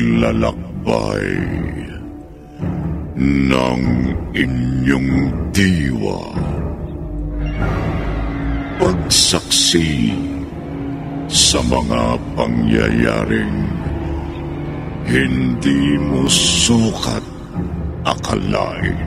paglalakbay ng inyong diwa. Pagsaksi sa mga pangyayaring hindi mo sukat akalain.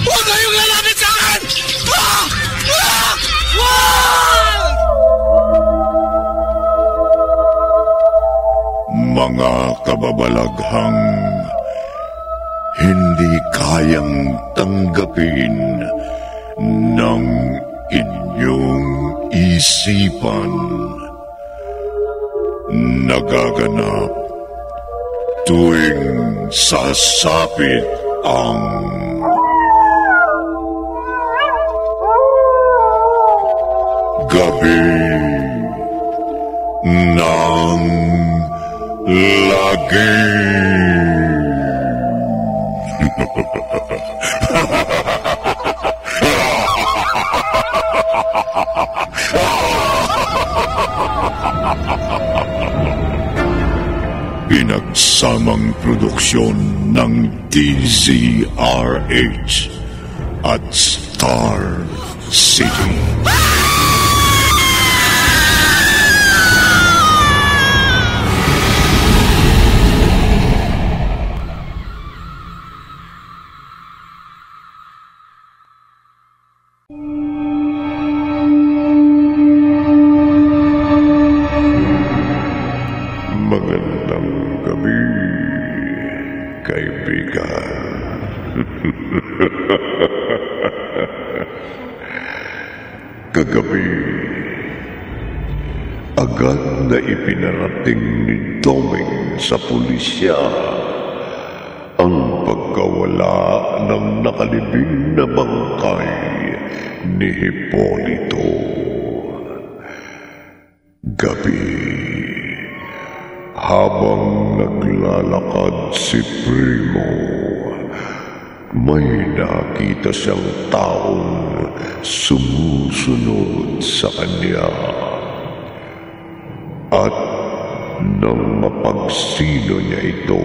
Huwag kayong lalapit sa akin! Mga kababalaghang hindi kayang tanggapin ng inyong isipan, nagaganap tuwing sasapit ang gabi ng lagi. Pinagsamang produksyon ng DZRH at Star City. Magandang gabi, kaibigan. Kagabi, agad na ipinarating ni Doming sa pulisya ang pagkawala ng nakalibing na bangkay ni Hipolito. Gabi, habang naglalakad si Primo, may nakita siyang taong sumusunod sa kanya. At nang mapagsino niya ito,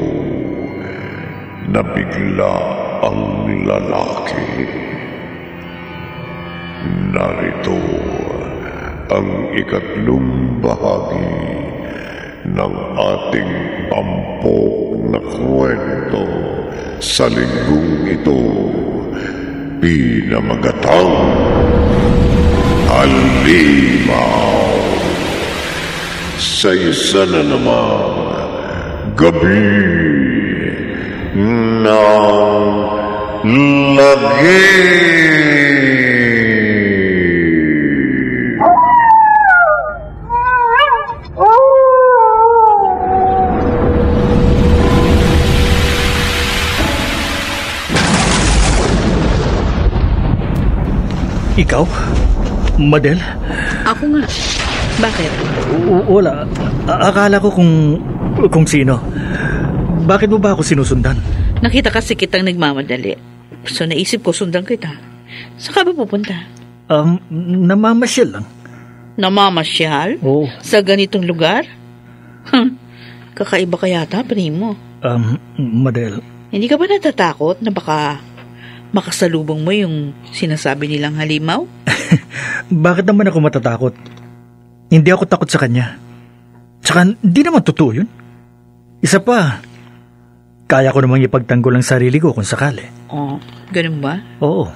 nabigla ang lalaki. Narito ang ikatlong bahagi ng ating tampok na kwento sa linggong ito, pinamagatang Halimaw. Sa isa na namang gabi ng lagi. Ikaw? Madel? Ako nga. Bakit? Wala. Akala ko kung sino. Bakit mo ba ako sinusundan? Nakita kasi kitang nagmamadali. So naisip ko sundan kita. Saan ka ba pupunta? Namamasyal lang. Namamasyal? Oo. Sa ganitong lugar? Kakaiba ka yata, Primo. Madel. Hindi ka ba natatakot na baka makasalubong mo yung sinasabi nilang halimaw? Bakit naman ako matatakot? Hindi ako takot sa kanya. Tsaka hindi naman totoo yun. Isa pa, kaya ko namang ipagtanggol ang sarili ko kung sakali. Oh, ganun ba? Oo.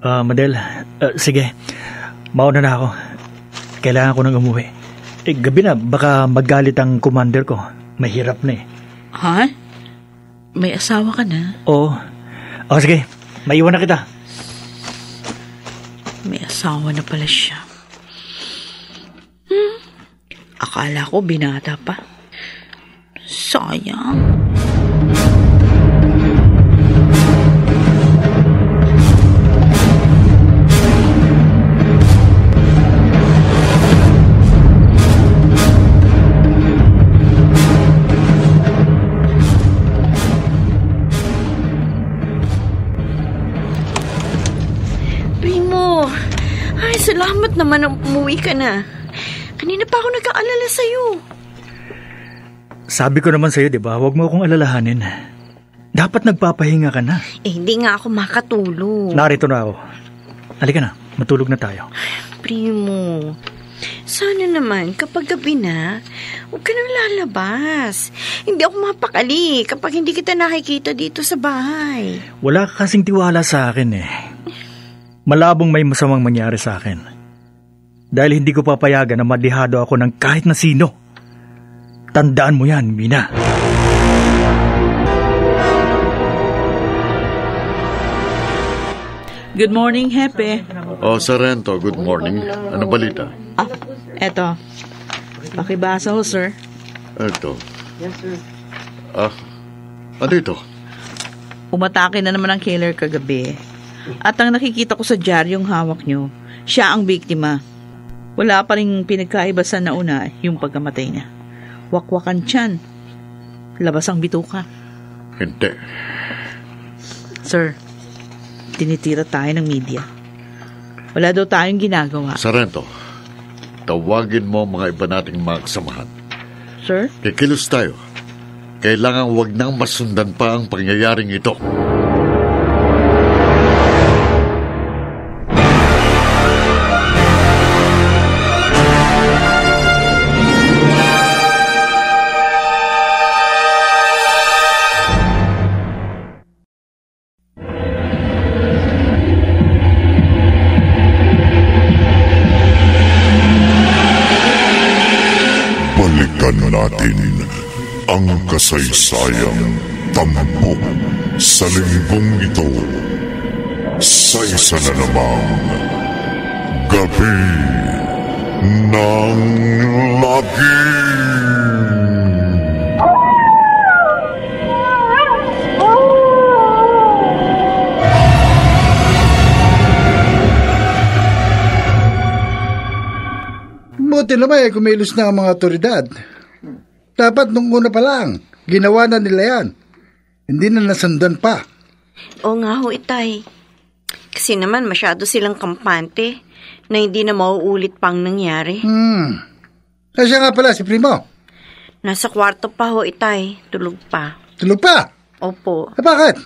Madel, sige. Mauna na ako. Kailangan ko nang umuwi. Gabi na, baka magalit ang commander ko. Mahirap na eh. Ha? May asawa ka na? Oo. Sige. Maiwan na kita. May asawa na pala siya. Akala ko binata pa. Sayang. Primo, ay salamat naman ang umuwi ka na. Kanina pa ako nag-aalala sa'yo. Sabi ko naman sa'yo, di ba? Huwag mo akong alalahanin. Dapat nagpapahinga ka na. Hindi nga ako makatulog. Narito na ako. Halika na, matulog na tayo. Primo, sana naman kapag gabi na, huwag ka nang lalabas. Hindi ako mapakali kapag hindi kita nakikita dito sa bahay. Wala ka kasing tiwala sa akin eh. Malabong may masamang mangyari sa akin. Dahil hindi ko papayagan na madihado ako ng kahit na sino. Tandaan mo yan, Mina. Good morning, Hepe. Sarento, good morning. Ano balita? Eto. Pakibasa ho, sir. Ito. Yes, sir. Ano ito? Umatake na naman ang killer kagabi. At ang nakikita ko sa dyaryong hawak nyo, siya ang biktima. Wala pa rin pinagkaiba sa nauna yung pagkamatay niya. Wakwakan tiyan. Labas ang bituka. Hindi. Sir, tinitira tayo ng media. Wala daw tayong ginagawa. Sarento, tawagin mo mga iba nating mga kasamahan. Sir? Kikilos tayo. Kailangan wag nang masundan pa ang pangyayaring ito. Balikan natin ang kasaysayang tampok sa linggong ito sa isa na namang Gabi ng Lagim. Buti naman kumilos na ang mga otoridad. Dapat nung una pa lang, ginawa na nila yan. Hindi na nasundan pa. Oo nga ho, Itay. Kasi naman masyado silang kampante na hindi na mauulit pang nangyari. Kasi nga pala si Primo. Nasa kwarto pa ho, Itay. Tulog pa. Tulog pa? Opo. Bakit?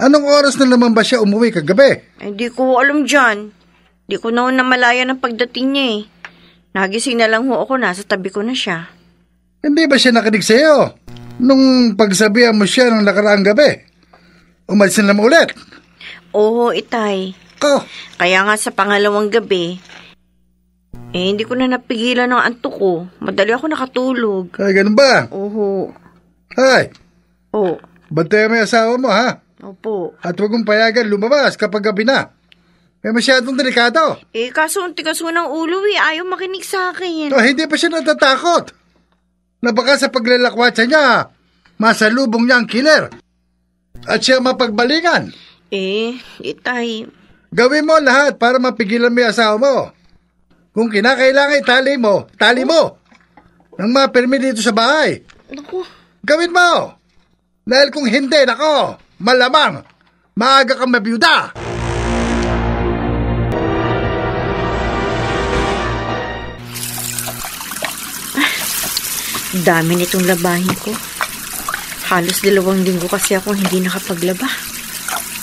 Anong oras na naman ba siya umuwi kagabi? Hindi ko alam dyan. Di ko na namalaya ng pagdating niya eh. Nagising na lang ho ako, nasa tabi ko na siya. Hindi ba siya nakinig sa'yo? Nung pagsabihan mo siya ng nakaraang gabi, umalis na naman ulit. Oo, Itay. Kaya nga sa pangalawang gabi, hindi ko na napigilan ng antok ko. Madali ako nakatulog. Ay, ganun ba? Oo. Ay. Oo. Bantayan mo yung asawa mo, ha? Opo. At huwag mong payagan lumabas kapag gabi na. May masyadong delikado. Kaso ang tigas ko ng ulo ayaw makinig sa akin. Hindi pa siya natatakot. Na baka sa paglalakwatsa niya, masalubong niya ang killer. At siya mapagbalingan. Itay. Gawin mo lahat para mapigilan mo yung asawa mo. Kung kinakailangan tali mo. Nang mapirmi dito sa bahay. Naku. Gawin mo. Dahil kung hindi, malamang, maaga kang mabiyuda. Dami nitong labahin ko. Halos 2 linggo kasi ako hindi nakapaglaba.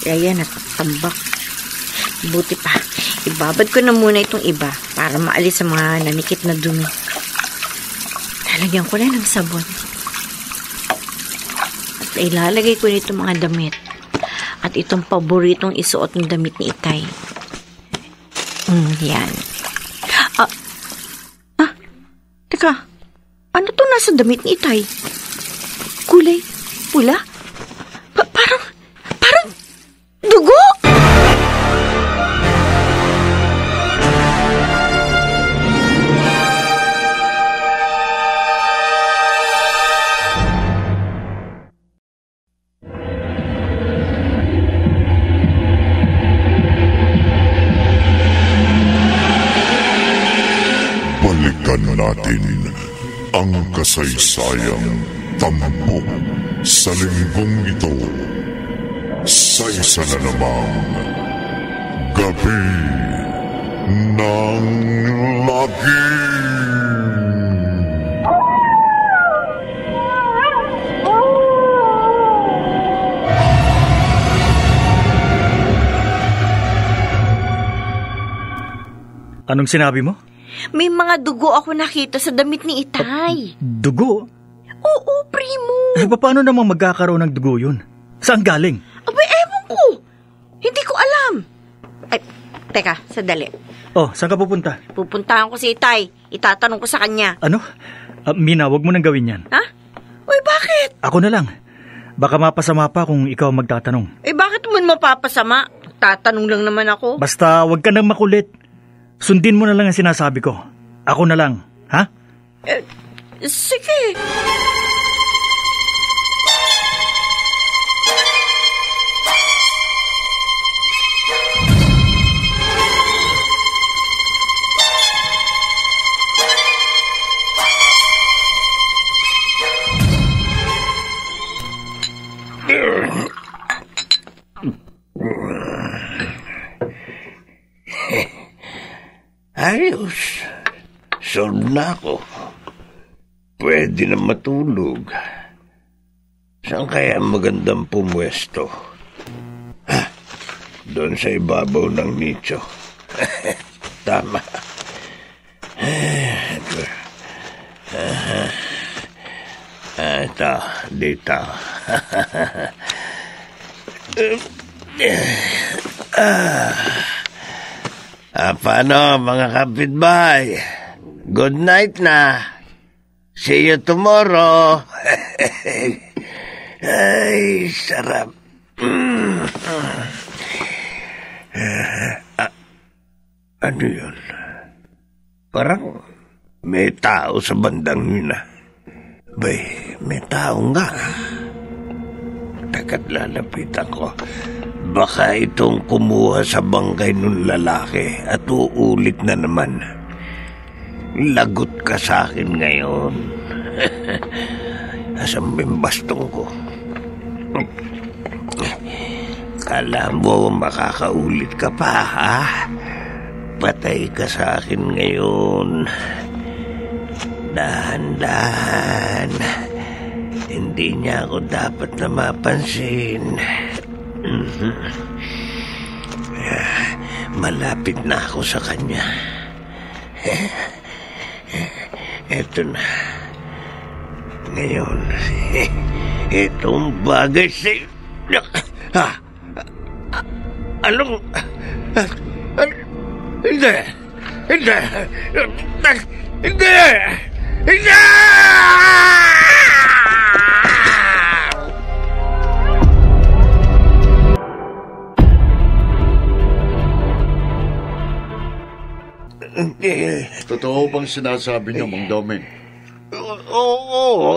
Kaya natatambak. Buti pa, ibabad ko na muna itong iba para maalis sa mga nanikit na dumi. Lalagyan ko lang ng sabon. At ilalagay ko nito mga damit. At itong paboritong isuot ng damit ni Itay. Yan. Teka. Ano to nasa damit ni Itay? Kulay pula? Parang dugo! Balikan natin ang kasaysayang tampok sa linggong ito sa isa na namang Gabi ng Lagim. Anong sinabi mo? May mga dugo ako nakita sa damit ni Itay. Dugo? Oo, primo. Paano namang magkakaroon ng dugo yun? Saan galing? Abay, ewan ko. Hindi ko alam. Ay, teka, sandali. Oh, saan ka pupunta? Pupuntahan ko si Itay. Itatanong ko sa kanya. Ano? Mina, wag mo nang gawin yan. Ha? Uy, bakit? Ako na lang. Baka mapasama pa kung ikaw magtatanong. Bakit mo mapapasama? Tatanong lang naman ako. Basta wag ka nang makulit. Sundin mo na lang ang sinasabi ko. Ako na lang, ha? Sige. Ayos. Solve na ako. Pwede na matulog. Saan kaya magandang pumwesto? Doon sa ibabaw ng nicho. Tama. Ito, dito. Paano mga kapitbahay? Good night na. See you tomorrow. Ay, sarap. Ano yun? Parang may tao sa bandang yun. Bay, may tao nga. Teka't lalapitan ko. Baka itong kumuha sa bangkay ng lalaki at uulit na naman. Lagot ka sa akin ngayon. Asan ba yung bastong ko? Kala mo makakaulit ka pa, ha? Patay ka sa akin ngayon. Dahan-dahan. Hindi niya ako dapat na mapansin. Malapit na ako sa kanya. Eto na. Ngayon, itong bagay sa'yo. Anong... Hindi! Hindi! Hindi! Hindi! Totoo bang sinasabi niyo, Mang Doming? Oo,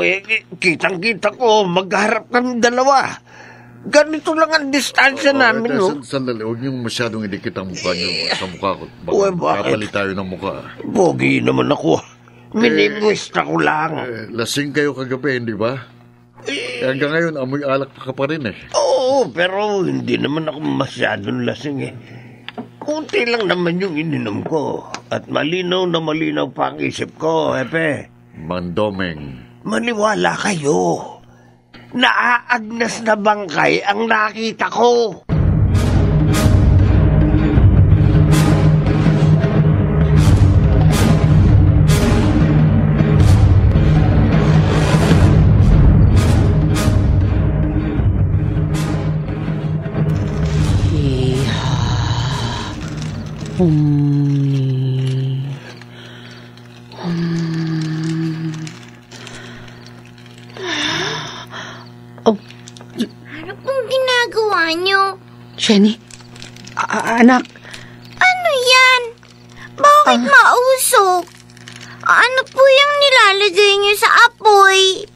kitang-kita ko, magharap kami dalawa. Ganito lang ang distansya namin, no? Sandali, huwag niyong masyadong idikit ang mukha niyo sa mukha ko. Bakit? Kapalit tayo ng mukha. Pogi naman ako. Minimwista ko lang. Lasing kayo kagabi, hindi ba? Hanggang ngayon, amoy alak ka pa rin eh. Oo, pero hindi naman ako masyadong lasing eh. Kunti lang naman yung ininom ko. At malinaw na malinaw pa ang isip ko, Epe. Mang Doming. Maniwala kayo. Naaagnas na bangkay ang nakita ko. ginawa niyo? Jenny, anak. Ano yan? Bakit mausok? Ano po yung nilalagay niyo sa apoy?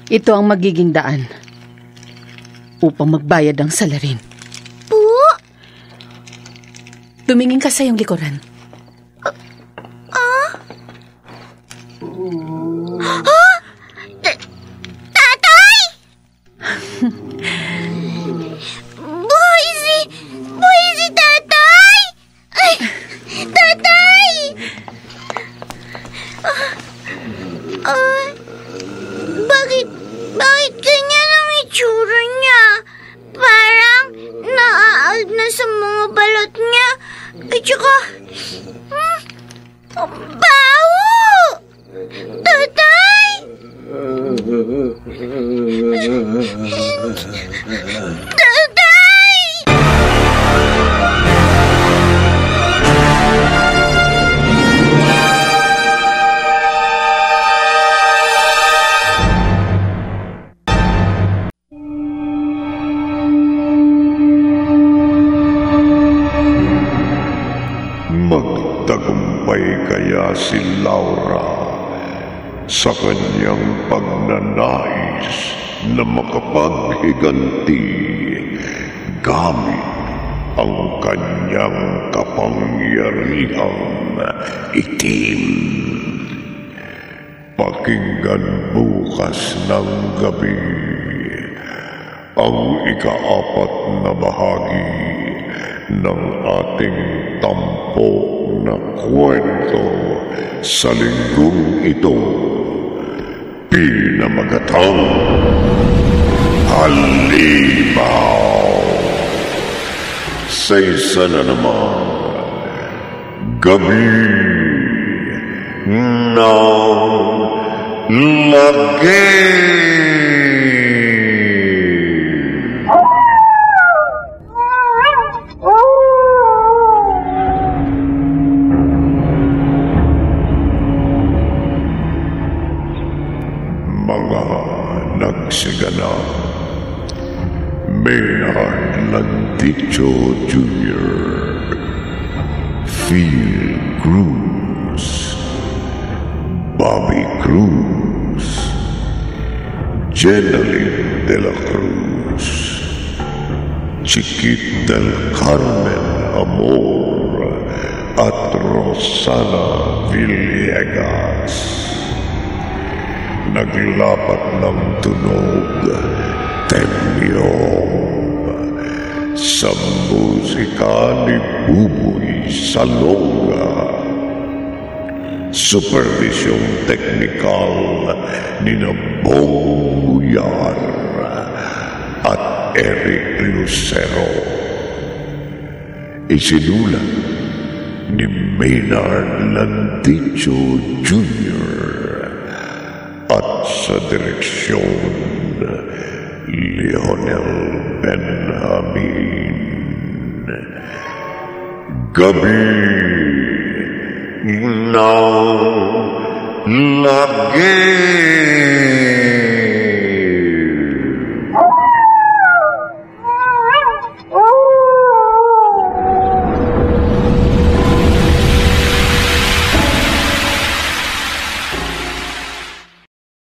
Ito ang magiging daan upang magbayad ang salarin. Po? Tumingin ka sa iyong likuran. Tatay! Buhay si tatay! Ay, tatay! Bakit ganyan ang itsura niya? Parang naaag na sa mga balot niya. At saka, baho! Tatay! Tatay! Magtagumpay kaya si Laura sa kanyang pagnanais na makapaghiganti gamit ang kanyang kapangyarihang itim. Pakinggan bukas ng gabi ang ika-4 na bahagi ng ating tampok na kwento sa linggong ito, pinamagatang Halimaw. Sa isa na naman gabi ng lagi. Nagsiganap Maynard Landicho Jr., Phil Cruz, Bobby Cruz, Jeneline de la Cruz, Chiquit del Carmen Amor at Rosana Villegas. Naglapat ng tunog, temyong, sa musika ni Buboy Salonga. Supervisyong teknikal ni Bong Muyar at Eric Lucero. Isinulat ni Maynard Landicho Jr. at sa direksyon Leonel Benjamin. Gabi ng lagi.